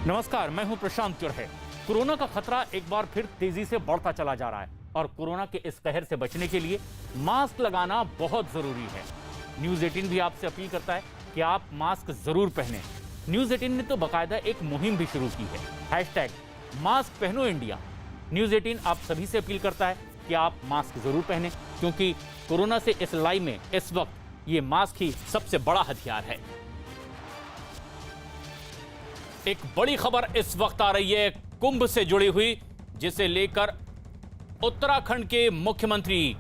नमस्कार, मैं हूं प्रशांत चुरहे। कोरोना का खतरा एक बार फिर तेजी से बढ़ता चला जा रहा है और कोरोना के इस कहर से बचने के लिए मास्क लगाना बहुत जरूरी है। न्यूज 18 भी आपसे अपील करता है कि आप मास्क जरूर पहनें। न्यूज 18 ने तो बाकायदा एक मुहिम भी शुरू की है, #मास्क पहनो इंडिया। न्यूज 18 आप सभी से अपील करता है कि आप मास्क जरूर पहनें, क्योंकि कोरोना से इस लड़ाई में इस वक्त ये मास्क ही सबसे बड़ा हथियार है। एक बड़ी खबर इस वक्त आ रही है कुंभ से जुड़ी हुई, जिसे लेकर उत्तराखंड के मुख्यमंत्री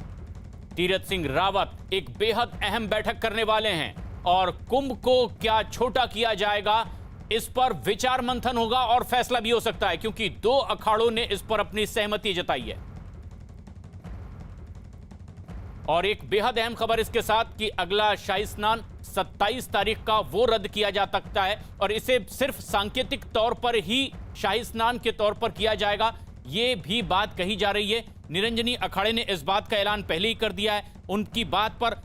तीरथ सिंह रावत एक बेहद अहम बैठक करने वाले हैं और कुंभ को क्या छोटा किया जाएगा इस पर विचार मंथन होगा और फैसला भी हो सकता है, क्योंकि 2 अखाड़ों ने इस पर अपनी सहमति जताई है। और एक बेहद अहम खबर इसके साथ कि अगला शाही स्नान 27 तारीख का वो रद्द किया जा सकता है और इसे सिर्फ सांकेतिक तौर पर ही शाही स्नान के तौर पर किया जाएगा, ये भी बात कही जा रही है। निरंजनी अखाड़े ने इस बात का ऐलान पहले ही कर दिया है। उनकी बात पर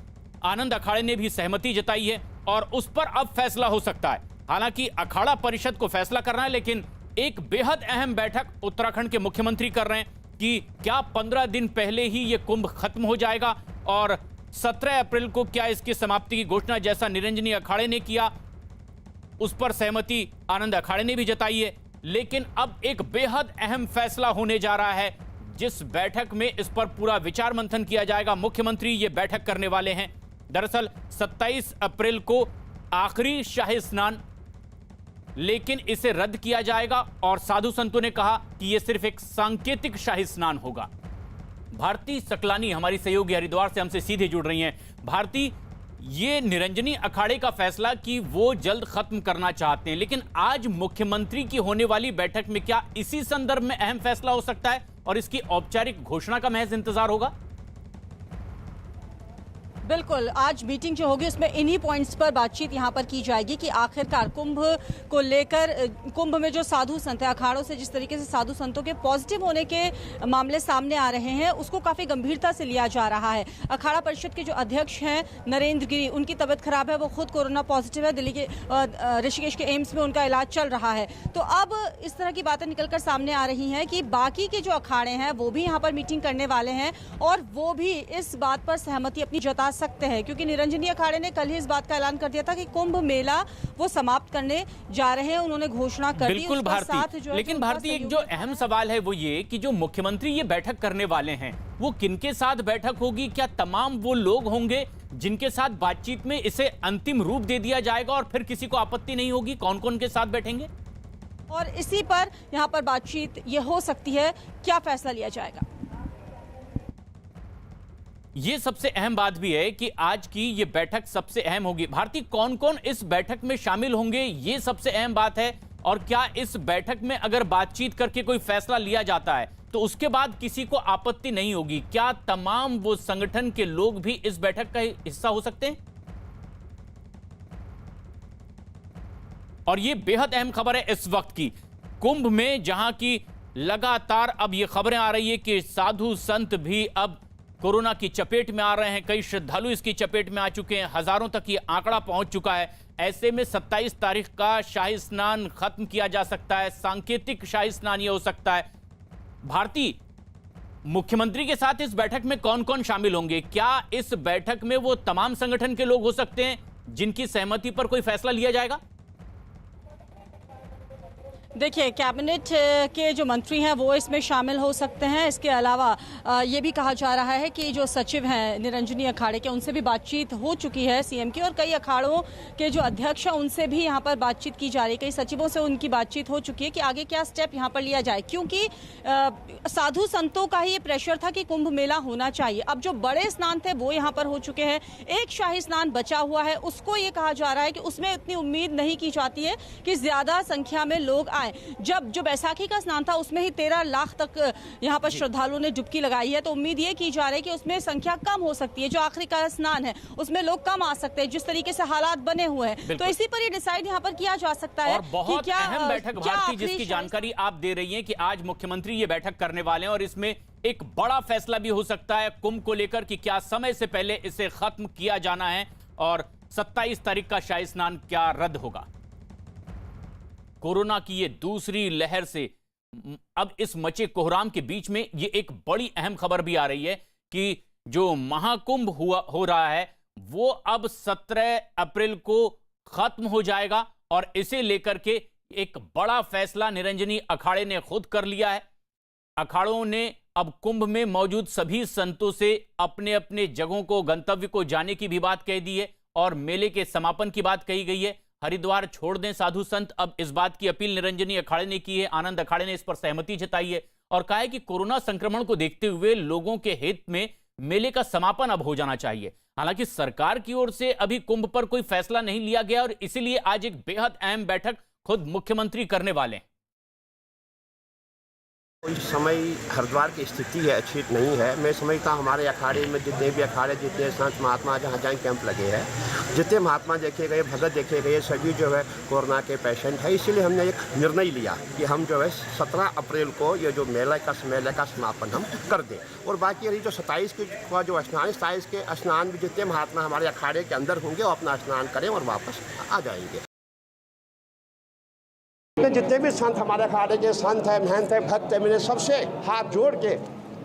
आनंद अखाड़े ने भी सहमति जताई है और उस पर अब फैसला हो सकता है। हालांकि अखाड़ा परिषद को फैसला करना है, लेकिन एक बेहद अहम बैठक उत्तराखंड के मुख्यमंत्री कर रहे हैं कि क्या 15 दिन पहले ही ये कुंभ खत्म हो जाएगा और 17 अप्रैल को क्या इसकी समाप्ति की घोषणा जैसा निरंजनी अखाड़े ने किया, उस पर सहमति आनंद अखाड़े ने भी जताई है। लेकिन अब एक बेहद अहम फैसला होने जा रहा है, जिस बैठक में इस पर पूरा विचार मंथन किया जाएगा। मुख्यमंत्री ये बैठक करने वाले हैं। दरअसल 27 अप्रैल को आखिरी शाही स्नान, लेकिन इसे रद्द किया जाएगा और साधु संतों ने कहा कि यह सिर्फ एक सांकेतिक शाही स्नान होगा। भारती सकलानी हमारी सहयोगी हरिद्वार से हमसे सीधे जुड़ रही हैं। भारती, ये निरंजनी अखाड़े का फैसला कि वो जल्द खत्म करना चाहते हैं, लेकिन आज मुख्यमंत्री की होने वाली बैठक में क्या इसी संदर्भ में अहम फैसला हो सकता है और इसकी औपचारिक घोषणा का महज इंतजार होगा? बिल्कुल, आज मीटिंग जो होगी उसमें इन्हीं पॉइंट्स पर बातचीत यहाँ पर की जाएगी कि आखिरकार कुंभ को लेकर कुंभ में जो साधु संत है, अखाड़ों से जिस तरीके से साधु संतों के पॉजिटिव होने के मामले सामने आ रहे हैं, उसको काफ़ी गंभीरता से लिया जा रहा है। अखाड़ा परिषद के जो अध्यक्ष हैं नरेंद्र गिरी, उनकी तबीयत खराब है, वो खुद कोरोना पॉजिटिव है। दिल्ली के ऋषिकेश के एम्स में उनका इलाज चल रहा है। तो अब इस तरह की बातें निकलकर सामने आ रही हैं कि बाकी के जो अखाड़े हैं वो भी यहाँ पर मीटिंग करने वाले हैं और वो भी इस बात पर सहमति अपनी जता सकते हैं, क्योंकि निरंजनी अखाड़े ने कल ही इस बात का ऐलान कर दिया था कि कुंभ मेला वो समाप्त करने जा रहे हैं। उन्होंने घोषणा कर दी। बिल्कुल भारती, लेकिन भारती एक जो अहम सवाल है वो ये कि जो मुख्यमंत्री ये बैठक करने वाले हैं वो किनके साथ बैठक होगी? क्या तमाम वो लोग होंगे जिनके साथ बातचीत में इसे अंतिम रूप दे दिया जाएगा और फिर किसी को आपत्ति नहीं होगी? कौन कौन के साथ बैठेंगे? और इसी पर यहाँ पर बातचीत ये हो सकती है, क्या फैसला लिया जाएगा। ये सबसे अहम बात भी है कि आज की ये बैठक सबसे अहम होगी। भारती, कौन कौन इस बैठक में शामिल होंगे, ये सबसे अहम बात है। और क्या इस बैठक में अगर बातचीत करके कोई फैसला लिया जाता है तो उसके बाद किसी को आपत्ति नहीं होगी? क्या तमाम वो संगठन के लोग भी इस बैठक का हिस्सा हो सकते हैं? और ये बेहद अहम खबर है इस वक्त की कुंभ में, जहां की लगातार अब ये खबरें आ रही है कि साधु संत भी अब कोरोना की चपेट में आ रहे हैं। कई श्रद्धालु इसकी चपेट में आ चुके हैं, हजारों तक ये आंकड़ा पहुंच चुका है। ऐसे में 27 तारीख का शाही स्नान खत्म किया जा सकता है, सांकेतिक शाही स्नान ये हो सकता है। भारती, मुख्यमंत्री के साथ इस बैठक में कौन कौन शामिल होंगे? क्या इस बैठक में वो तमाम संगठन के लोग हो सकते हैं जिनकी सहमति पर कोई फैसला लिया जाएगा? देखिए, कैबिनेट के जो मंत्री हैं वो इसमें शामिल हो सकते हैं। इसके अलावा ये भी कहा जा रहा है कि जो सचिव हैं निरंजनी अखाड़े के, उनसे भी बातचीत हो चुकी है सीएम की, और कई अखाड़ों के जो अध्यक्ष हैं उनसे भी यहाँ पर बातचीत की जा रही है। कई सचिवों से उनकी बातचीत हो चुकी है कि आगे क्या स्टेप यहाँ पर लिया जाए, क्योंकि साधु संतों का ही ये प्रेशर था कि कुंभ मेला होना चाहिए। अब जो बड़े स्नान थे वो यहाँ पर हो चुके हैं, एक शाही स्नान बचा हुआ है, उसको ये कहा जा रहा है कि उसमें इतनी उम्मीद नहीं की जाती है कि ज्यादा संख्या में लोग आए। जब जो बैसाखी का स्नान था उसमें ही 13 लाख तक यहाँ पर श्रद्धालुओं ने डुबकी लगाई है, तो उम्मीद ये की जा रही है कि उसमें संख्या कम हो सकती है। जो आखिरी का स्नान है उसमें लोग कम आ सकते हैं, जिस तरीके से हालात बने हुए हैं। तो इसी पर ये डिसाइड यहाँ पर किया जा सकता है। और बहुत अहम बैठक भारती, जिसकी जानकारी आप दे रही हैं कि आज मुख्यमंत्री ये बैठक करने वाले हैं और इसमें एक बड़ा फैसला भी हो सकता है कुंभ को लेकर कि क्या समय से पहले इसे खत्म किया जाना है और 27 तारीख का शाही स्नान क्या रद्द होगा। कोरोना की ये दूसरी लहर से अब इस मचे कोहराम के बीच में ये एक बड़ी अहम खबर भी आ रही है कि जो महाकुंभ हो रहा है वो अब 17 अप्रैल को खत्म हो जाएगा और इसे लेकर के एक बड़ा फैसला निरंजनी अखाड़े ने खुद कर लिया है। अखाड़ों ने अब कुंभ में मौजूद सभी संतों से अपने अपने जगहों को, गंतव्य को जाने की भी बात कह दी है और मेले के समापन की बात कही गई है। हरिद्वार छोड़ दें साधु संत, अब इस बात की अपील निरंजनी अखाड़े ने की है। आनंद अखाड़े ने इस पर सहमति जताई है और कहा है कि कोरोना संक्रमण को देखते हुए लोगों के हित में मेले का समापन अब हो जाना चाहिए। हालांकि सरकार की ओर से अभी कुंभ पर कोई फैसला नहीं लिया गया और इसीलिए आज एक बेहद अहम बैठक खुद मुख्यमंत्री करने वाले हैं। कोई समय हरिद्वार की स्थिति है अच्छी नहीं है। मैं समझता हमारे अखाड़े में जितने भी अखाड़े, जितने संत महात्मा जहाँ जहाँ कैंप लगे हैं, जितने महात्मा देखे गए, भगत देखे गए, सभी जो है कोरोना के पेशेंट है। इसीलिए हमने एक निर्णय लिया कि हम जो है 17 अप्रैल को ये जो मेले का समापन हम कर दें। और बाकी रही जो 27 का जो स्नान, 27 के स्नान भी जितने महात्मा हमारे अखाड़े के अंदर होंगे वो अपना स्नान करें और वापस आ जाएंगे। जितने भी संत हमारे अखाड़े के संत है, महंत है, भक्त है, मैंने सबसे हाथ जोड़ के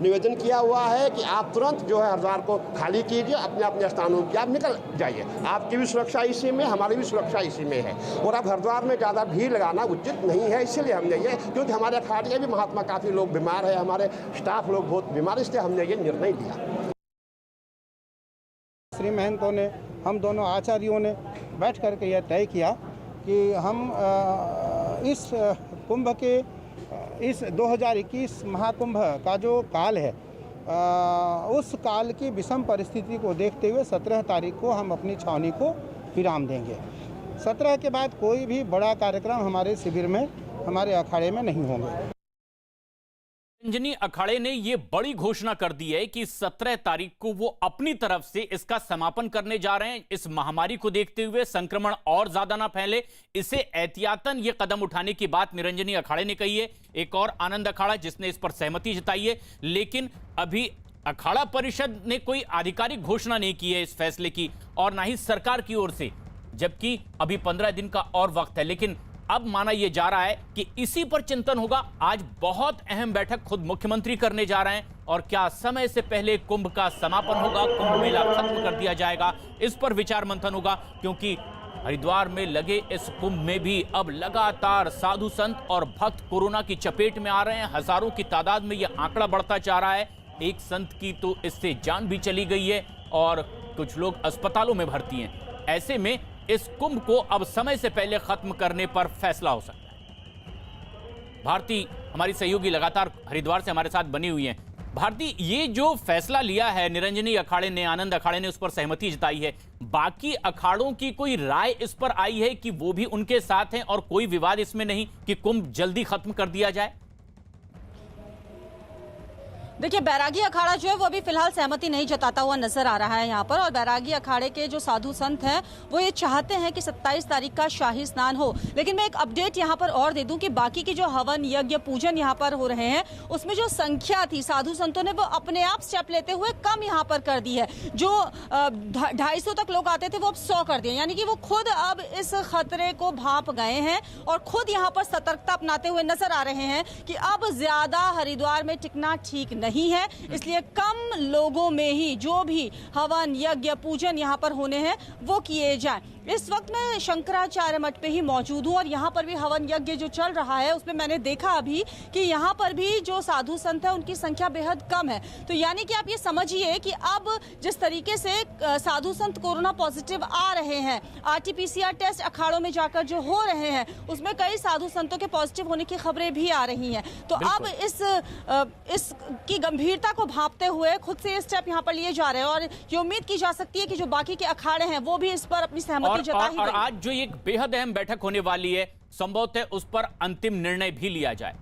निवेदन किया हुआ है कि आप तुरंत जो है हरिद्वार को खाली कीजिए, अपने अपने स्थानों की आप निकल जाइए। आपकी भी सुरक्षा इसी में, हमारी भी सुरक्षा इसी में है। और अब हरिद्वार में ज़्यादा भीड़ लगाना उचित नहीं है, इसीलिए हमने ये, क्योंकि हमारे अखाड़े के भी महात्मा काफ़ी लोग बीमार है, हमारे स्टाफ लोग बहुत बीमार, इसलिए हमने ये निर्णय लिया। श्री महंतों ने, हम दोनों आचार्यों ने बैठ करके यह तय किया कि हम इस कुंभ के, इस 2021 महाकुंभ का जो काल है, उस काल की विषम परिस्थिति को देखते हुए 17 तारीख को हम अपनी छावनी को विराम देंगे। 17 के बाद कोई भी बड़ा कार्यक्रम हमारे शिविर में, हमारे अखाड़े में नहीं होंगे। निरंजनी अखाड़े ने यह बड़ी घोषणा कर दी है कि 17 तारीख को वो अपनी तरफ से इसका समापन करने जा रहे हैं। इस महामारी को देखते हुए संक्रमण और ज्यादा ना फैले, इसे एहतियातन ये कदम उठाने की बात निरंजनी अखाड़े ने कही है। एक और आनंद अखाड़ा जिसने इस पर सहमति जताई है, लेकिन अभी अखाड़ा परिषद ने कोई आधिकारिक घोषणा नहीं की है इस फैसले की और ना ही सरकार की ओर से, जबकि अभी 15 दिन का और वक्त है। लेकिन अब माना यह जा रहा है कि इसी पर चिंतन होगा। आज बहुत अहम बैठक खुद मुख्यमंत्री करने जा रहे हैं और क्या समय से पहले कुंभ का समापन होगा, कुंभ मेला खत्म कर दिया जाएगा, इस पर विचार मंथन होगा। क्योंकि हरिद्वार में लगे इस कुंभ में भी अब लगातार साधु संत और भक्त कोरोना की चपेट में आ रहे हैं। हजारों की तादाद में यह आंकड़ा बढ़ता जा रहा है। एक संत की तो इससे जान भी चली गई है और कुछ लोग अस्पतालों में भर्ती हैं। ऐसे में इस कुंभ को अब समय से पहले खत्म करने पर फैसला हो सकता है। भारती हमारी सहयोगी लगातार हरिद्वार से हमारे साथ बनी हुई हैं। भारती, ये जो फैसला लिया है निरंजनी अखाड़े ने, आनंद अखाड़े ने, उस पर सहमति जताई है, बाकी अखाड़ों की कोई राय इस पर आई है कि वो भी उनके साथ हैं और कोई विवाद इसमें नहीं कि कुंभ जल्दी खत्म कर दिया जाए? देखिए, बैरागी अखाड़ा जो है वो अभी फिलहाल सहमति नहीं जताता हुआ नजर आ रहा है यहाँ पर। और बैरागी अखाड़े के जो साधु संत हैं वो ये चाहते हैं कि 27 तारीख का शाही स्नान हो। लेकिन मैं एक अपडेट यहाँ पर और दे दूं कि बाकी के जो हवन, यज्ञ, पूजन यहाँ पर हो रहे हैं उसमें जो संख्या थी साधु संतों ने वो अपने आप स्टेप लेते हुए कम यहाँ पर कर दी है। जो 250 तक लोग आते थे वो अब 100 कर दिए, यानी कि वो खुद अब इस खतरे को भांप गए हैं और खुद यहाँ पर सतर्कता अपनाते हुए नजर आ रहे हैं कि अब ज्यादा हरिद्वार में टिकना ठीक नहीं है, इसलिए कम लोगों में ही जो भी हवन, यज्ञ, पूजन यहाँ पर होने हैं वो किए जाएं। इस वक्त मैं शंकराचार्य मठ पे ही मौजूद हूँ और यहाँ पर भी हवन यज्ञ जो चल रहा है उसमें मैंने देखा अभी कि यहाँ पर भी जो साधु संत है उनकी संख्या बेहद कम है। तो यानी कि आप ये समझिए कि अब जिस तरीके से साधु संत कोरोना पॉजिटिव आ रहे हैं, RT-PCR टेस्ट अखाड़ों में जाकर जो हो रहे हैं उसमें कई साधु संतों के पॉजिटिव होने की खबरें भी आ रही हैं। तो अब इसकी गंभीरता को भांपते हुए खुद से ये स्टेप यहाँ पर लिए जा रहे हैं और ये उम्मीद की जा सकती है कि जो बाकी के अखाड़े हैं वो भी इस पर अपनी सहमति और आज जो एक बेहद अहम बैठक होने वाली है, संभवतः उस पर अंतिम निर्णय भी लिया जाए।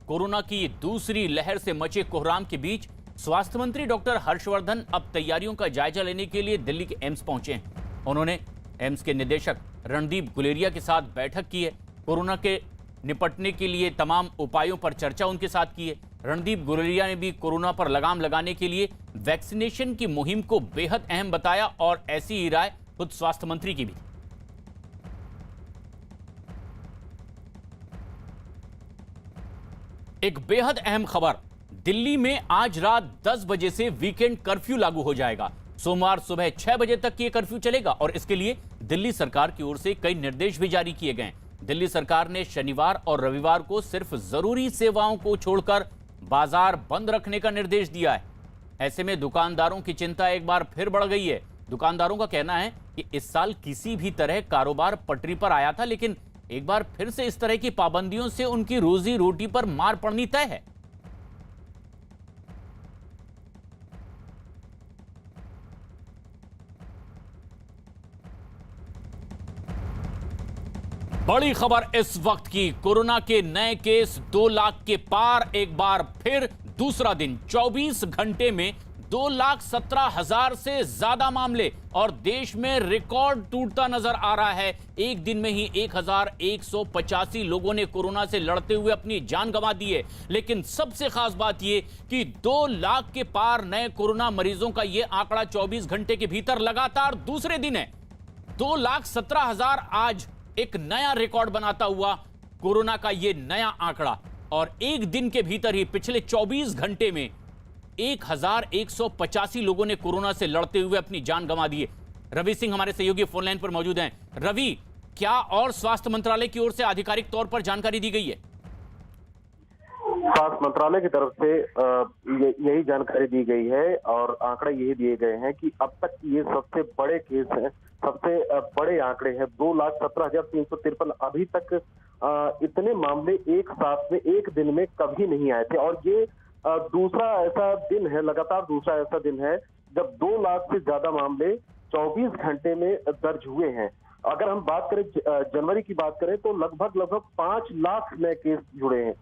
कोरोना की दूसरी लहर से मचे कोहराम के बीच स्वास्थ्य मंत्री डॉक्टर हर्षवर्धन अब तैयारियों का जायजा लेने के लिए दिल्ली के एम्स पहुंचे हैं। उन्होंने एम्स के निदेशक रणदीप गुलेरिया के साथ बैठक की है। कोरोना के निपटने के लिए तमाम उपायों पर चर्चा उनके साथ की है। रणदीप गुलेरिया ने भी कोरोना पर लगाम लगाने के लिए वैक्सीनेशन की मुहिम को बेहद अहम बताया और ऐसी ही राय खुद स्वास्थ्य मंत्री की भी। एक बेहद अहम खबर, दिल्ली में आज रात 10 बजे से वीकेंड कर्फ्यू लागू हो जाएगा। सोमवार सुबह 6 बजे तक ये कर्फ्यू चलेगा और इसके लिए दिल्ली सरकार की ओर से कई निर्देश भी जारी किए गए। दिल्ली सरकार ने शनिवार और रविवार को सिर्फ जरूरी सेवाओं को छोड़कर बाजार बंद रखने का निर्देश दिया है। ऐसे में दुकानदारों की चिंता एक बार फिर बढ़ गई है। दुकानदारों का कहना है कि इस साल किसी भी तरह कारोबार पटरी पर आया था, लेकिन एक बार फिर से इस तरह की पाबंदियों से उनकी रोजी रोटी पर मार पड़नी तय है। बड़ी खबर इस वक्त की, कोरोना के नए केस 2 लाख के पार एक बार फिर दूसरा दिन। 24 घंटे में 2,17,000 से ज्यादा मामले और देश में रिकॉर्ड टूटता नजर आ रहा है। एक दिन में ही 1,185 लोगों ने कोरोना से लड़ते हुए अपनी जान गंवा दी है। लेकिन सबसे खास बात यह कि 2 लाख के पार नए कोरोना मरीजों का यह आंकड़ा 24 घंटे के भीतर लगातार दूसरे दिन है। 2,17,000 आज एक नया रिकॉर्ड बनाता हुआ कोरोना का यह नया आंकड़ा, और एक दिन के भीतर ही पिछले 24 घंटे में 1,185 लोगों ने कोरोना से लड़ते हुए अपनी जान गंवा दी है। रवि सिंह हमारे सहयोगी फोन लाइन पर मौजूद हैं। रवि, क्या और स्वास्थ्य मंत्रालय की ओर से आधिकारिक तौर पर जानकारी दी गई है? स्वास्थ्य मंत्रालय की तरफ से यही जानकारी दी गई है और आंकड़े यही दिए गए हैं कि अब तक ये सबसे बड़े केस हैं, सबसे बड़े आंकड़े हैं। 2,17,353 अभी तक इतने मामले एक साथ में एक दिन में कभी नहीं आए थे, और ये दूसरा ऐसा दिन है, लगातार दूसरा ऐसा दिन है जब 2 लाख से ज्यादा मामले 24 घंटे में दर्ज हुए हैं। अगर हम बात करें जनवरी की बात करें तो लगभग 5 लाख नए केस जुड़े हैं।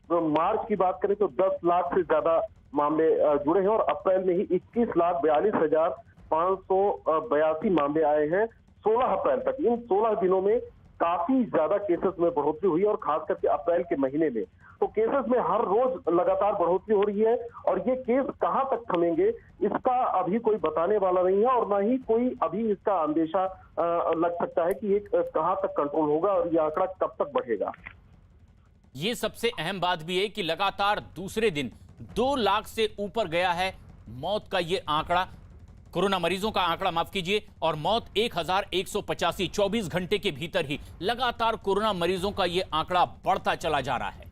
तो मार्च की बात करें तो 10 लाख से ज्यादा मामले जुड़े हैं और अप्रैल में ही 21,42,582 मामले आए हैं 16 अप्रैल तक। इन 16 दिनों में काफी ज्यादा केसेस में बढ़ोतरी हुई और खास करके अप्रैल के महीने में तो केसेस में हर रोज लगातार बढ़ोतरी हो रही है, और ये केस कहां तक थमेंगे इसका अभी कोई बताने वाला नहीं है, और ना ही कोई अभी इसका अंदेशा लग सकता है कि ये कहां तक कंट्रोल होगा और ये आंकड़ा कब तक बढ़ेगा। ये सबसे अहम बात भी है कि लगातार दूसरे दिन 2 लाख से ऊपर गया है मौत का ये आंकड़ा, कोरोना मरीजों का आंकड़ा, माफ कीजिए, और मौत 1,185। 24 घंटे के भीतर ही लगातार कोरोना मरीजों का ये आंकड़ा बढ़ता चला जा रहा है।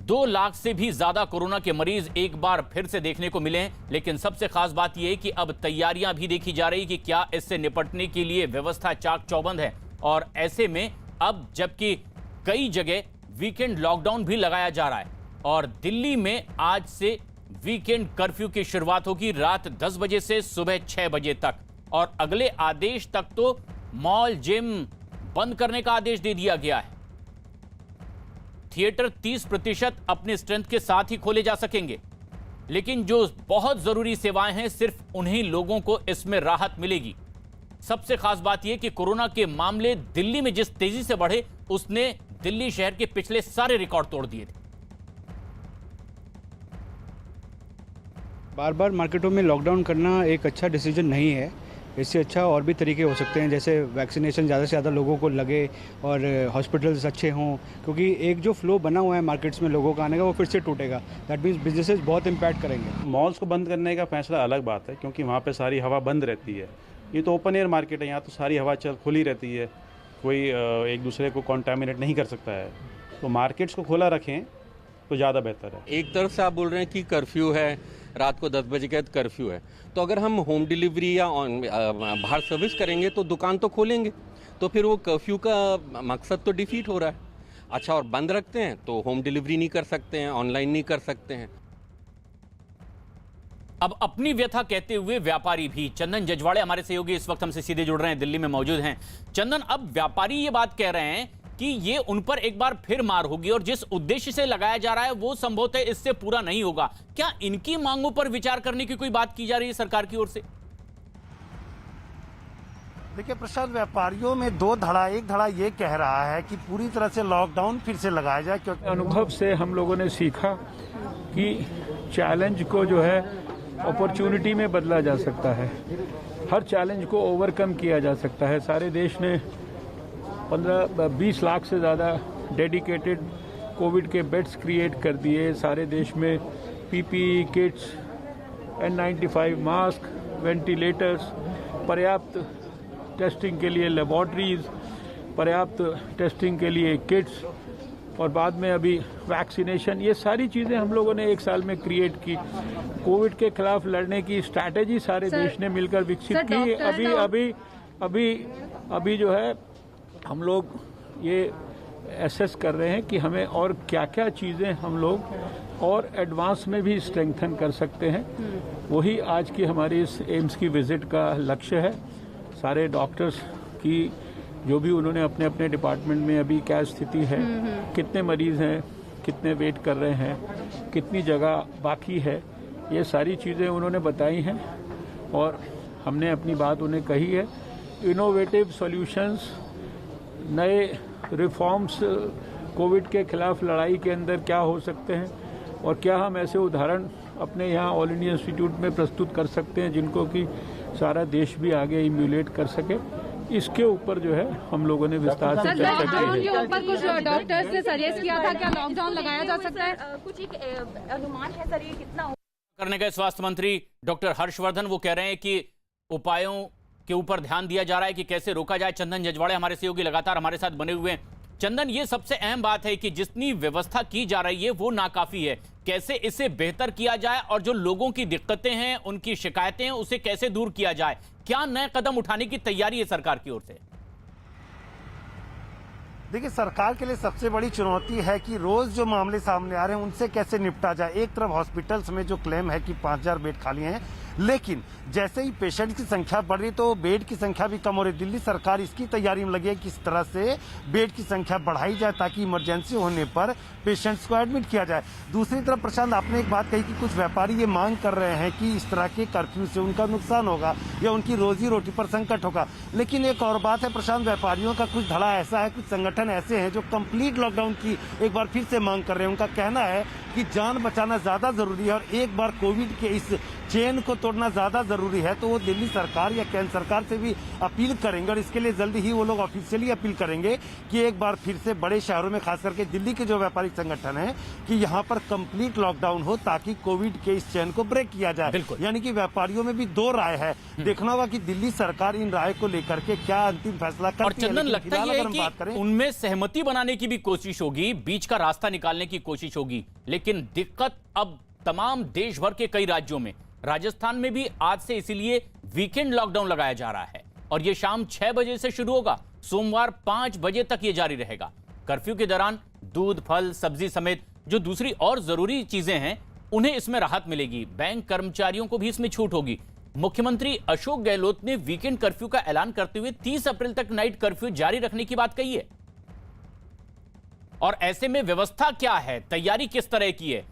दो लाख से भी ज्यादा कोरोना के मरीज एक बार फिर से देखने को मिले हैं। लेकिन सबसे खास बात यह है कि अब तैयारियां भी देखी जा रही कि क्या इससे निपटने के लिए व्यवस्था चाक चौबंद है। और ऐसे में अब जबकि कई जगह वीकेंड लॉकडाउन भी लगाया जा रहा है और दिल्ली में आज से वीकेंड कर्फ्यू की शुरुआत होगी रात 10 बजे से सुबह 6 बजे तक, और अगले आदेश तक तो मॉल, जिम बंद करने का आदेश दे दिया गया है। थिएटर 30% अपनी स्ट्रेंथ के साथ ही खोले जा सकेंगे, लेकिन जो बहुत जरूरी सेवाएं हैं सिर्फ उन्हीं लोगों को इसमें राहत मिलेगी। सबसे खास बात यह कि कोरोना के मामले दिल्ली में जिस तेजी से बढ़े उसने दिल्ली शहर के पिछले सारे रिकॉर्ड तोड़ दिए थे। बार बार मार्केटों में लॉकडाउन करना एक अच्छा डिसीजन नहीं है। इससे अच्छा और भी तरीके हो सकते हैं, जैसे वैक्सीनेशन ज़्यादा से ज़्यादा लोगों को लगे और हॉस्पिटल्स अच्छे हों, क्योंकि एक जो फ्लो बना हुआ है मार्केट्स में लोगों का आने का वो फिर से टूटेगा। दैट मीन्स बिजनेसेस बहुत इम्पैक्ट करेंगे। मॉल्स को बंद करने का फैसला अलग बात है, क्योंकि वहाँ पे सारी हवा बंद रहती है। ये तो ओपन एयर मार्केट है, यहाँ तो सारी हवा खुली रहती है, कोई एक दूसरे को कॉन्टामिनेट नहीं कर सकता है। तो मार्केट्स को खुला रखें तो ज़्यादा बेहतर है। एक तरफ से आप बोल रहे हैं कि कर्फ्यू है, रात को 10 बजे के बाद कर्फ्यू है, तो अगर हम होम डिलीवरी या बाहर सर्विस करेंगे तो दुकान तो खोलेंगे, तो फिर वो कर्फ्यू का मकसद तो डिफीट हो रहा है। अच्छा, और बंद रखते हैं तो होम डिलीवरी नहीं कर सकते हैं, ऑनलाइन नहीं कर सकते हैं। अब अपनी व्यथा कहते हुए व्यापारी भी, चंदन जजवाड़े हमारे सहयोगी इस वक्त हमसे सीधे जुड़ रहे हैं, दिल्ली में मौजूद हैं। चंदन, अब व्यापारी ये बात कह रहे हैं कि ये उन पर एक बार फिर मार होगी और जिस उद्देश्य से लगाया जा रहा है वो संभवतः इससे पूरा नहीं होगा। क्या इनकी मांगों पर विचार करने की कोई बात की जा रही है सरकार की ओर से? देखिए प्रशांत, व्यापारियों में दो धड़ा, एक धड़ा ये कह रहा है कि पूरी तरह से लॉकडाउन फिर से लगाया जाए, क्योंकि अनुभव से हम लोगों ने सीखा कि चैलेंज को जो है अपॉर्चुनिटी में बदला जा सकता है, हर चैलेंज को ओवरकम किया जा सकता है। सारे देश ने 15-20 लाख से ज़्यादा डेडिकेटेड कोविड के बेड्स क्रिएट कर दिए। सारे देश में PPE kits, N95 mask, ventilators, पर्याप्त टेस्टिंग के लिए लेबॉर्ट्रीज, पर्याप्त टेस्टिंग के लिए किट्स और बाद में अभी वैक्सीनेशन, ये सारी चीज़ें हम लोगों ने एक साल में क्रिएट की। कोविड के खिलाफ लड़ने की स्ट्रैटेजी सारे देश ने मिलकर विकसित की। अभी जो है हम लोग ये एसेस कर रहे हैं कि हमें और क्या क्या चीज़ें हम लोग और एडवांस में भी स्ट्रेंथन कर सकते हैं। वही आज की हमारी इस एम्स की विजिट का लक्ष्य है। सारे डॉक्टर्स की जो भी उन्होंने अपने अपने डिपार्टमेंट में अभी क्या स्थिति है, कितने मरीज़ हैं, कितने वेट कर रहे हैं, कितनी जगह बाकी है, ये सारी चीज़ें उन्होंने बताई हैं और हमने अपनी बात उन्हें कही है। इनोवेटिव सॉल्यूशंस, नए रिफॉर्म्स कोविड के खिलाफ लड़ाई के अंदर क्या हो सकते हैं और क्या हम ऐसे उदाहरण अपने यहाँ ऑल इंडिया इंस्टीट्यूट में प्रस्तुत कर सकते हैं जिनको कि सारा देश भी आगे इम्यूलेट कर सके। इसके ऊपर जो है हम लोगों ने विस्तार से चर्चा की है। कुछ डॉक्टर्स ने सजेस्ट किया था क्या लॉकडाउन लगाया जा सकता है? कुछ एक अनुमान है सर, ये कितना करने गए स्वास्थ्य मंत्री डॉक्टर हर्षवर्धन वो कह रहे हैं कि उपायों के ऊपर ध्यान दिया जा रहा है कि कैसे रोका जाए। चंदन जजवाड़े हमारे सहयोगी लगातार हमारे साथ बने हुए हैं। चंदन, ये सबसे अहम बात है कि जितनी व्यवस्था की जा रही है वो नाकाफी है, कैसे इसे बेहतर किया जाए और जो लोगों की दिक्कतें हैं, उनकी शिकायतें हैं, उसे कैसे दूर किया जाए, क्या नए कदम उठाने की तैयारी है सरकार की ओर से? देखिए, सरकार के लिए सबसे बड़ी चुनौती है कि रोज जो मामले सामने आ रहे हैं उनसे कैसे निपटा जाए। एक तरफ हॉस्पिटल्स में जो क्लेम है कि 5000 बेड खाली हैं, लेकिन जैसे ही पेशेंट की संख्या बढ़ रही तो बेड की संख्या भी कम हो रही। दिल्ली सरकार इसकी तैयारी में लगी है कि किस तरह से बेड की संख्या बढ़ाई जाए ताकि इमरजेंसी होने पर पेशेंट्स को एडमिट किया जाए। दूसरी तरफ प्रशांत, आपने एक बात कही कि कुछ व्यापारी ये मांग कर रहे हैं कि इस तरह के कर्फ्यू से उनका नुकसान होगा या उनकी रोजी रोटी पर संकट होगा। लेकिन एक और बात है प्रशांत, व्यापारियों का कुछ धड़ा ऐसा है, कुछ संगठन ऐसे हैं जो कंप्लीट लॉकडाउन की एक बार फिर से मांग कर रहे हैं। उनका कहना है कि जान बचाना ज्यादा जरूरी है और एक बार कोविड के इस चेन को तोड़ना ज्यादा जरूरी है, तो वो दिल्ली सरकार या केंद्र सरकार से भी अपील करेंगे और इसके लिए जल्दी ही वो लोग ऑफिशियली अपील करेंगे कि एक बार फिर से बड़े शहरों में खास करके दिल्ली के जो व्यापारिक संगठन है कि यहाँ पर कंप्लीट लॉकडाउन हो ताकि कोविड के इस चेन को ब्रेक किया जाए। यानी कि व्यापारियों में भी दो राय है, देखना होगा कि दिल्ली सरकार इन राय को लेकर के क्या अंतिम फैसला करती है। चंदन, लगता है कि उनमें सहमति बनाने की भी कोशिश होगी, बीच का रास्ता निकालने की कोशिश होगी, लेकिन दिक्कत अब तमाम देश भर के कई राज्यों में, राजस्थान में भी आज से इसीलिए वीकेंड लॉकडाउन लगाया जा रहा है और यह शाम 6 बजे से शुरू होगा, सोमवार 5 बजे तक यह जारी रहेगा। कर्फ्यू के दौरान दूध, फल, सब्जी समेत जो दूसरी और जरूरी चीजें हैं उन्हें इसमें राहत मिलेगी। बैंक कर्मचारियों को भी इसमें छूट होगी। मुख्यमंत्री अशोक गहलोत ने वीकेंड कर्फ्यू का ऐलान करते हुए 30 अप्रैल तक नाइट कर्फ्यू जारी रखने की बात कही है। और ऐसे में व्यवस्था क्या है, तैयारी किस तरह की है,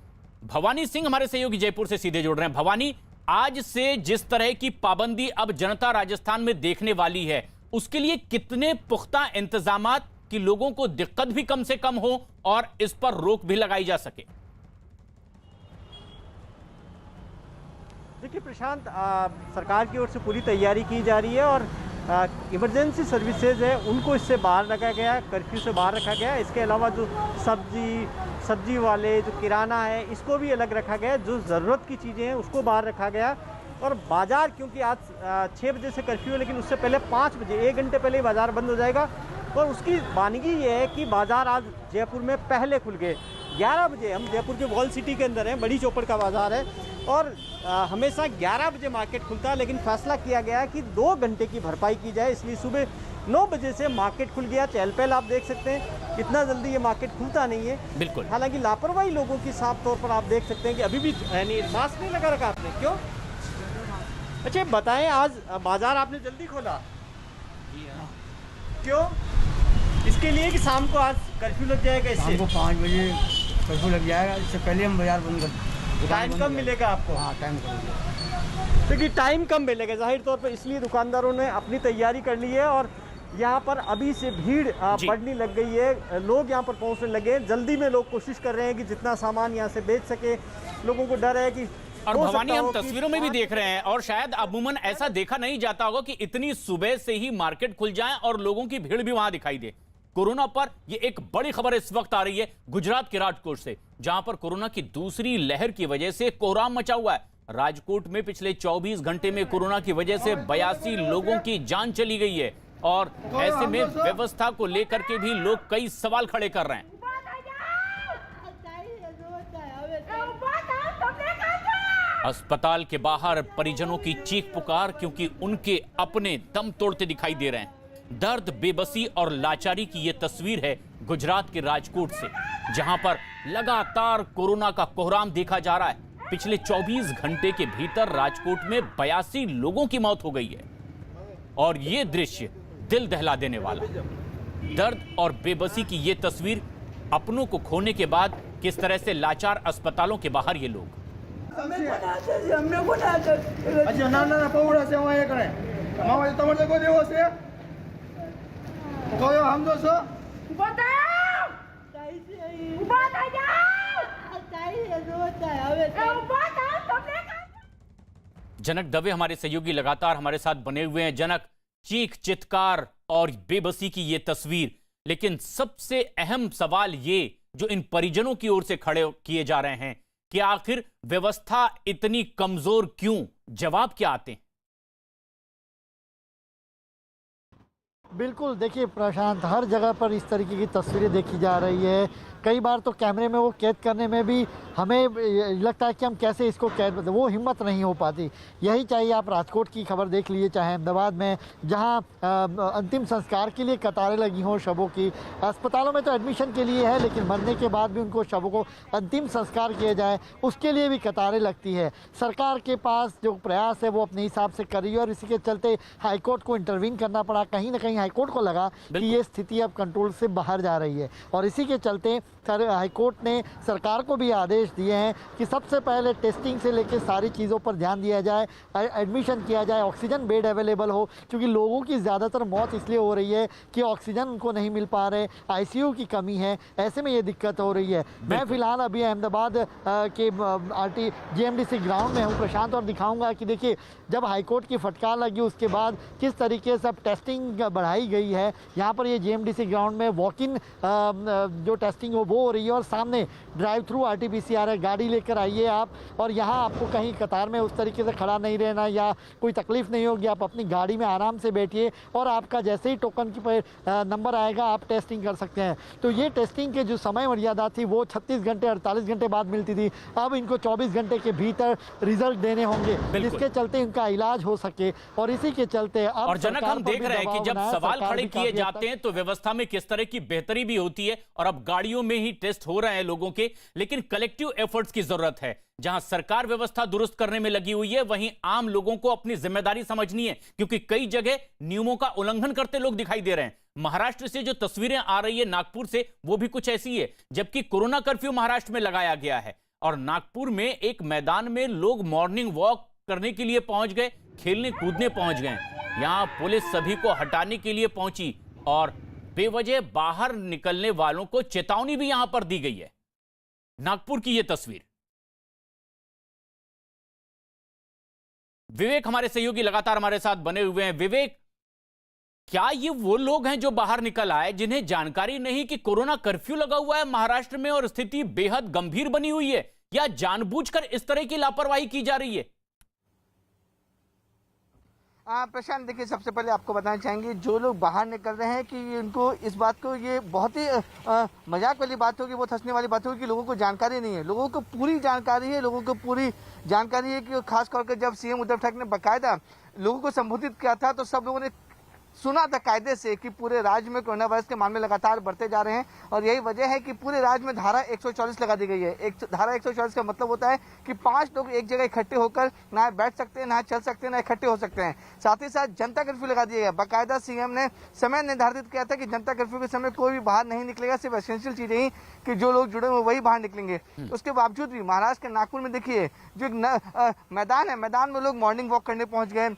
भवानी सिंह हमारे सहयोगी जयपुर से सीधे जुड़ रहे हैं। भवानी, आज से जिस तरह की पाबंदी अब जनता राजस्थान में देखने वाली है, उसके लिए कितने पुख्ता इंतजामात कि लोगों को दिक्कत भी कम से कम हो और इस पर रोक भी लगाई जा सके? देखिए प्रशांत, सरकार की ओर से पूरी तैयारी की जा रही है और इमरजेंसी सर्विसेज है उनको इससे बाहर रखा गया, कर्फ्यू से बाहर रखा गया। इसके अलावा जो सब्जी वाले, जो किराना है, इसको भी अलग रखा गया। जो ज़रूरत की चीज़ें हैं उसको बाहर रखा गया। और बाज़ार, क्योंकि आज 6 बजे से कर्फ्यू है, लेकिन उससे पहले 5 बजे, 1 घंटे पहले ही बाज़ार बंद हो जाएगा। और उसकी वानगी ये है कि बाज़ार आज जयपुर में पहले खुल गए 11 बजे। हम जयपुर के वॉल सिटी के अंदर हैं, बड़ी चौपड़ का बाज़ार है और हमेशा 11 बजे मार्केट खुलता है, लेकिन फैसला किया गया है कि 2 घंटे की भरपाई की जाए, इसलिए सुबह 9 बजे से मार्केट खुल गया। चहल पहल आप देख सकते हैं, इतना जल्दी ये मार्केट खुलता नहीं है। बिल्कुल। हालांकि लापरवाही लोगों की साफ तौर पर आप देख सकते हैं कि अभी भी मास्क नहीं लगा रखा आपने, क्यों? अच्छा बताएं, आज बाजार आपने जल्दी खोला? क्यों? इसके लिए कि शाम को आज कर्फ्यू लग जाएगा, इससे शाम को 5 बजे कर्फ्यू लग जाएगा, इससे पहले हम बाजार बंद कर। टाइम कम मिलेगा आपको? हाँ, टाइम कम। देखिए टाइम कम मिलेगा जाहिर तौर पर, इसलिए दुकानदारों ने अपनी तैयारी कर ली है और यहाँ पर अभी से भीड़ बढ़ने लग गई है। लोग यहाँ पर पहुँचने लगे हैं, जल्दी में लोग कोशिश कर रहे हैं कि जितना सामान यहाँ से बेच सके। लोगों को डर है कि और हो भवानी, सकता हम हो कि तस्वीरों में भी देख रहे हैं और शायद अमूमन ऐसा देखा नहीं जाता होगा कि इतनी सुबह से ही मार्केट खुल जाए और लोगों की भीड़ भी वहां दिखाई दे। कोरोना पर ये एक बड़ी खबर इस वक्त आ रही है गुजरात के राजकोट से, जहां पर कोरोना की दूसरी लहर की वजह से कोहराम मचा हुआ है। राजकोट में पिछले 24 घंटे में कोरोना की वजह से 82 लोगों की जान चली गई है और ऐसे में व्यवस्था को लेकर के भी लोग कई सवाल खड़े कर रहे हैं। अस्पताल के बाहर परिजनों की चीख पुकार, क्योंकि उनके अपने दम तोड़ते दिखाई दे रहे हैं। दर्द, बेबसी और लाचारी की यह तस्वीर है गुजरात के राजकोट से, जहां पर लगातार कोरोना का कोहराम देखा जा रहा है। पिछले 24 घंटे के भीतर राजकोट में 82 लोगों की मौत हो गई है और यह दृश्य दिल दहला देने वाला। दर्द और बेबसी की यह तस्वीर, अपनों को खोने के बाद किस तरह से लाचार अस्पतालों के बाहर ये लोग। जनक दवे हमारे सहयोगी लगातार हमारे साथ बने हुए हैं। जनक, चीख चित्कार और बेबसी की ये तस्वीर, लेकिन सबसे अहम सवाल ये जो इन परिजनों की ओर से खड़े किए जा रहे हैं कि आखिर व्यवस्था इतनी कमजोर क्यों? जवाब क्या आते हैं? बिल्कुल, देखिए प्रशांत, हर जगह पर इस तरीके की तस्वीरें देखी जा रही है। कई बार तो कैमरे में वो कैद करने में भी हमें लगता है कि हम कैसे इसको कैद, वो हिम्मत नहीं हो पाती। यही चाहिए, आप राजकोट की खबर देख लीजिए, चाहे अहमदाबाद में जहां अंतिम संस्कार के लिए कतारें लगी हों शवों की। अस्पतालों में तो एडमिशन के लिए है, लेकिन मरने के बाद भी उनको शवों को अंतिम संस्कार किया जाए उसके लिए भी कतारें लगती है। सरकार के पास जो प्रयास है वो अपने हिसाब से कर रही है और इसी के चलते हाईकोर्ट को इंटरवीन करना पड़ा। कहीं ना कहीं हाईकोर्ट को लगा कि ये स्थिति अब कंट्रोल से बाहर जा रही है और इसी के चलते हाईकोर्ट ने सरकार को भी आदेश दिए हैं कि सबसे पहले टेस्टिंग से लेकर सारी चीज़ों पर ध्यान दिया जाए, एडमिशन किया जाए, ऑक्सीजन बेड अवेलेबल हो, क्योंकि लोगों की ज़्यादातर मौत इसलिए हो रही है कि ऑक्सीजन उनको नहीं मिल पा रहे, आईसीयू की कमी है, ऐसे में ये दिक्कत हो रही है। मैं फिलहाल अभी अहमदाबाद के GMDC ग्राउंड में हूँ प्रशांत, और दिखाऊंगा कि देखिए जब हाईकोर्ट की फटकार लगी उसके बाद किस तरीके से अब टेस्टिंग बढ़ाई गई है। यहाँ पर ये GMDC ग्राउंड में वॉक इन जो टेस्टिंग वो हो रही है और सामने ड्राइव थ्रू RT-PCR है। गाड़ी लेकर आइए आप और यहाँ आपको कहीं कतार में उस तरीके से खड़ा नहीं रहना या कोई तकलीफ नहीं होगी। आप अपनी गाड़ी में आराम से बैठिए और आपका जैसे ही टोकन की नंबर आएगा आप टेस्टिंग कर सकते हैं। तो ये टेस्टिंग के जो समय मर्यादा थी वो 36 घंटे 48 घंटे बाद मिलती थी, अब इनको 24 घंटे के भीतर रिजल्ट देने होंगे जिसके चलते इनका इलाज हो सके। और इसी के चलते अब और जनक, हम देख रहे हैं कि जब सवाल खड़े किए जाते हैं तो व्यवस्था में किस तरह की बेहतरी भी होती है और अब गाड़ियों में ही टेस्ट हो रहे हैं लोगों के, लेकिन कलेक्टिव एफर्ट्स की जरूरत है। जहां सरकार व्यवस्था दुरुस्त करने में लगी हुई है वहीं आम लोगों को अपनी जिम्मेदारी समझनी है, क्योंकि कई जगह नियमों का उल्लंघन करते लोग दिखाई दे रहे हैं। महाराष्ट्र से जो तस्वीरें आ रही है नागपुर से, वो भी कुछ ऐसी है, जबकि कोरोना कर्फ्यू महाराष्ट्र में लगाया गया है और नागपुर में एक मैदान में लोग मॉर्निंग वॉक करने के लिए पहुंच गए, खेलने कूदने पहुंच गए। यहां पुलिस सभी को हटाने के लिए पहुंची और बेवजह बाहर निकलने वालों को चेतावनी भी यहां पर दी गई है। नागपुर की यह तस्वीर। विवेक हमारे सहयोगी लगातार हमारे साथ बने हुए हैं। विवेक, क्या ये वो लोग हैं जो बाहर निकल आए जिन्हें जानकारी नहीं कि कोरोना कर्फ्यू लगा हुआ है महाराष्ट्र में और स्थिति बेहद गंभीर बनी हुई है, या जानबूझकर इस तरह की लापरवाही की जा रही है? प्रशांत, देखिए सबसे पहले आपको बताना चाहेंगे जो लोग बाहर निकल रहे हैं कि उनको इस बात को, ये बहुत ही मजाक वाली बात होगी, बहुत हंसने वाली बात होगी कि लोगों को जानकारी नहीं है। लोगों को पूरी जानकारी है, लोगों को पूरी जानकारी है कि खास तौर पर जब CM उद्धव ठाकरे ने बाकायदा लोगों को संबोधित किया था तो सब लोगों ने सुना था कायदे से कि पूरे राज्य में कोरोना वायरस के मामले लगातार बढ़ते जा रहे हैं और यही वजह है कि पूरे राज्य में धारा 144 लगा दी गई है। धारा 144 का मतलब होता है कि 5 लोग एक जगह इकट्ठे होकर ना बैठ सकते हैं, ना चल सकते हैं, ना इकट्ठे हो सकते हैं। साथ ही साथ जनता कर्फ्यू लगा दिया गया। बाकायदा CM ने समय निर्धारित किया था कि जनता कर्फ्यू के समय कोई भी बाहर नहीं निकलेगा, सिर्फ एसेंशियल चीजें ही कि जो लोग जुड़े हुए वही बाहर निकलेंगे। उसके बावजूद भी महाराष्ट्र के नागपुर में देखिए जो मैदान है, मैदान में लोग मॉर्निंग वॉक करने पहुंच गए,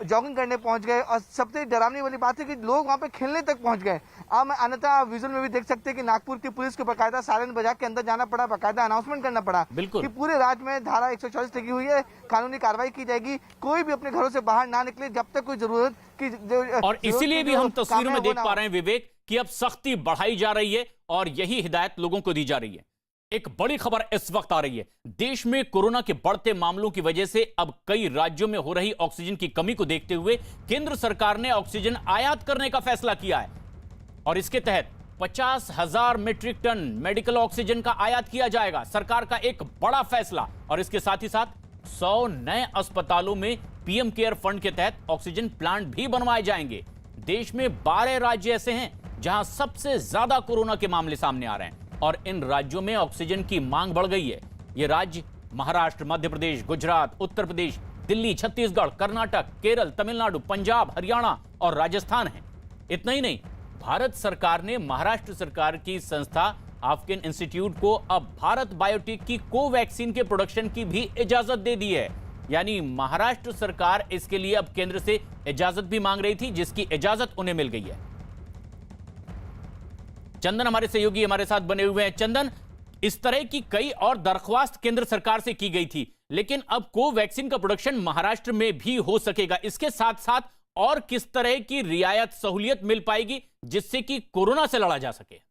जॉगिंग करने पहुंच गए और सबसे डरावनी वाली बात है कि लोग वहां पे खेलने तक पहुंच गए। अब अन्यथा विजुअल में भी देख सकते हैं कि नागपुर की पुलिस को बाकायदा सायरन बजा के अंदर जाना पड़ा, बाकायदा अनाउंसमेंट करना पड़ा कि पूरे राज्य में धारा 144 लगी हुई है, कानूनी कार्रवाई की जाएगी, कोई भी अपने घरों से बाहर ना निकले जब तक कोई जरूरत की। और इसीलिए भी हम तस्वीरों में देख पा रहे हैं विवेक कि अब सख्ती बढ़ाई जा रही है और यही हिदायत लोगों को दी जा रही है। एक बड़ी खबर इस वक्त आ रही है, देश में कोरोना के बढ़ते मामलों की वजह से अब कई राज्यों में हो रही ऑक्सीजन की कमी को देखते हुए केंद्र सरकार ने ऑक्सीजन आयात करने का फैसला किया है और इसके तहत 50,000 मीट्रिक टन मेडिकल ऑक्सीजन का आयात किया जाएगा। सरकार का एक बड़ा फैसला। और इसके साथ ही साथ 100 नए अस्पतालों में पीएम केयर फंड के तहत ऑक्सीजन प्लांट भी बनवाए जाएंगे। देश में 12 राज्य ऐसे हैं जहां सबसे ज्यादा कोरोना के मामले सामने आ रहे हैं और इन राज्यों में ऑक्सीजन की मांग बढ़ गई है। ये राज्य महाराष्ट्र, मध्य प्रदेश, गुजरात, उत्तर प्रदेश, दिल्ली, छत्तीसगढ़, कर्नाटक, केरल, तमिलनाडु, पंजाब, हरियाणा और राजस्थान है। इतना ही नहीं, भारत सरकार ने महाराष्ट्र सरकार की संस्था अफकिन इंस्टीट्यूट को अब भारत बायोटेक की कोवैक्सीन के प्रोडक्शन की भी इजाजत दे दी है। यानी महाराष्ट्र सरकार इसके लिए अब केंद्र से इजाजत भी मांग रही थी, जिसकी इजाजत उन्हें मिल गई है। चंदन हमारे सहयोगी हमारे साथ बने हुए हैं। चंदन, इस तरह की कई और दरख्वास्त केंद्र सरकार से की गई थी, लेकिन अब कोवैक्सीन का प्रोडक्शन महाराष्ट्र में भी हो सकेगा। इसके साथ साथ और किस तरह की रियायत सहूलियत मिल पाएगी जिससे कि कोरोना से लड़ा जा सके?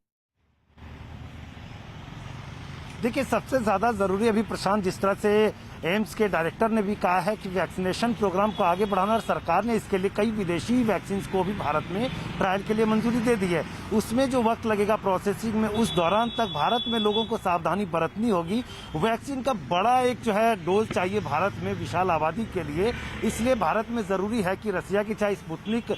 देखिए, सबसे ज्यादा जरूरी अभी प्रशांत, जिस तरह से एम्स के डायरेक्टर ने भी कहा है कि वैक्सीनेशन प्रोग्राम को आगे बढ़ाना, और सरकार ने इसके लिए कई विदेशी वैक्सीन को भी भारत में ट्रायल के लिए मंजूरी दे दी है। उसमें जो वक्त लगेगा प्रोसेसिंग में, उस दौरान तक भारत में लोगों को सावधानी बरतनी होगी। वैक्सीन का बड़ा एक जो है डोज चाहिए भारत में विशाल आबादी के लिए, इसलिए भारत में जरूरी है कि रसिया की चाहे स्पुतनिक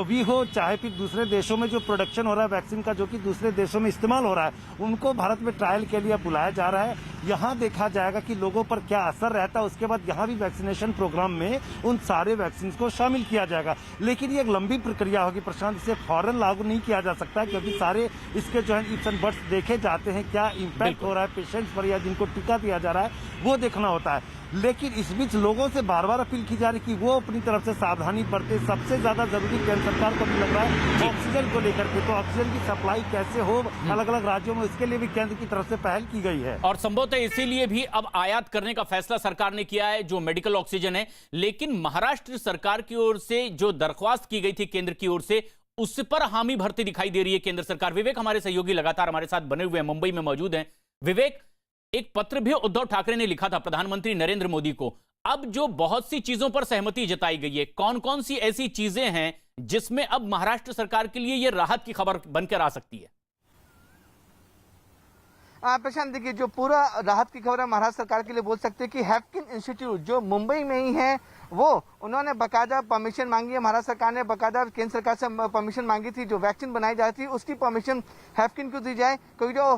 भी हो, चाहे फिर दूसरे देशों में जो प्रोडक्शन हो रहा है वैक्सीन का, जो कि दूसरे देशों में इस्तेमाल हो रहा है, उनको भारत में ट्रायल के लिए बुलाया जा रहा है। यहाँ देखा जाएगा कि लोगों पर क्या असर रहता है, उसके बाद यहाँ भी वैक्सीनेशन प्रोग्राम में उन सारे वैक्सीन को शामिल किया जाएगा। लेकिन ये एक लंबी प्रक्रिया होगी प्रशांत, इसे फौरन लागू नहीं किया जा सकता, क्योंकि सारे इसके जो है इफ्स एंड बट्स देखे जाते हैं, क्या इम्पैक्ट हो रहा है पेशेंट्स पर या जिनको टीका दिया जा रहा है वो देखना होता है। लेकिन इस बीच लोगों से बार बार अपील की जा रही है कि वो अपनी तरफ से सावधानी बरते। सबसे ज्यादा जरूरी केंद्र सरकार को भी लग रहा है ऑक्सीजन को लेकर के, तो ऑक्सीजन की सप्लाई कैसे हो अलग अलग राज्यों में, उसके लिए भी केंद्र की तरफ से पहल की गई है। और संभवतः इसीलिए भी अब आयात करने का फैसला सरकार ने किया है जो मेडिकल ऑक्सीजन है। लेकिन महाराष्ट्र सरकार की ओर से जो दरख्वास्त की गई थी केंद्र की ओर से, उस पर हामी भरती दिखाई दे रही है केंद्र सरकार। विवेक हमारे सहयोगी लगातार हमारे साथ बने हुए हैं, मुंबई में मौजूद हैं। विवेक, एक पत्र भी उद्धव ठाकरे ने लिखा था प्रधानमंत्री नरेंद्र मोदी को। अब जो बहुत सी चीजों पर सहमति जताई गई है, कौन कौन सी ऐसी चीजें हैं जिसमें अब महाराष्ट्र सरकार के लिए यह राहत की खबर बनकर आ सकती है? प्रशांत, देखिए, जो पूरा राहत की खबर है महाराष्ट्र सरकार के लिए बोल सकते हैं कि हैफकिन इंस्टीट्यूट जो मुंबई में ही है, वो उन्होंने बाकायदा परमिशन मांगी है। महाराष्ट्र सरकार ने बाकायदा केंद्र सरकार से परमिशन मांगी थी, जो वैक्सीन बनाई जा रही थी उसकी परमिशन हैफकिन को दी जाए, क्योंकि जो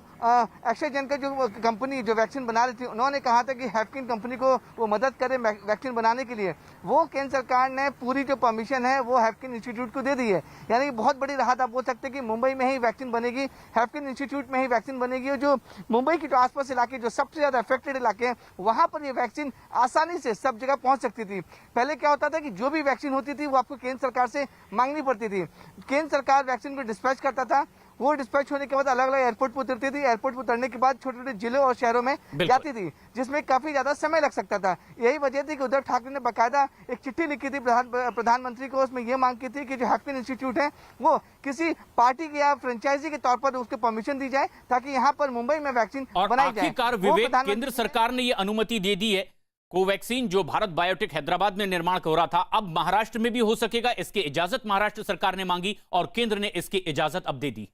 एस्ट्राजेनेका जो कंपनी जो वैक्सीन बना रही थी, उन्होंने कहा था कि हैफकिन कंपनी को वो मदद करे वैक्सीन बनाने के लिए। वो केंद्र सरकार ने पूरी जो परमिशन है वो हैफकिन इंस्टीट्यूट को दे दी है। यानी बहुत बड़ी राहत आप बोल सकते हैं कि मुंबई में ही वैक्सीन बनेगी, हैफकिन इंस्टीट्यूट में ही वैक्सीन बनेगी। और जो मुंबई के जो आसपास इलाके, जो सबसे ज्यादा अफेक्टेड इलाके हैं, वहां पर ये वैक्सीन आसानी से सब जगह पहुंच सकती थी। पहले क्या होता था कि जो भी वैक्सीन होती थी वो आपको केंद्र सरकार से मांगनी पड़ती थी। केंद्र सरकार वैक्सीन को डिस्पैच करता था, वो डिस्पैच होने के बाद अलग अलग एयरपोर्ट पर उतरती थी, एयरपोर्ट पर उतरने के बाद छोटे छोटे जिलों और शहरों में जाती थी, जिसमें काफी ज्यादा समय लग सकता था। यही वजह थी कि उद्धव ठाकरे ने बाकायदा एक चिट्ठी लिखी थी प्रधानमंत्री को, उसमें यह मांग की थी कि जो हैफकिन इंस्टीट्यूट है वो किसी पार्टी के या फ्रेंचाइजी के तौर पर उसको परमिशन दी जाए, ताकि यहाँ पर मुंबई में वैक्सीन बनाई जाए। आखिरकार विवेक, केंद्र सरकार ने यह अनुमति दे दी है। कोवैक्सीन जो भारत बायोटेक हैदराबाद में निर्माण हो रहा था, अब महाराष्ट्र में भी हो सकेगा। इसकी इजाजत महाराष्ट्र सरकार ने मांगी और केंद्र ने इसकी इजाजत अब दे दी।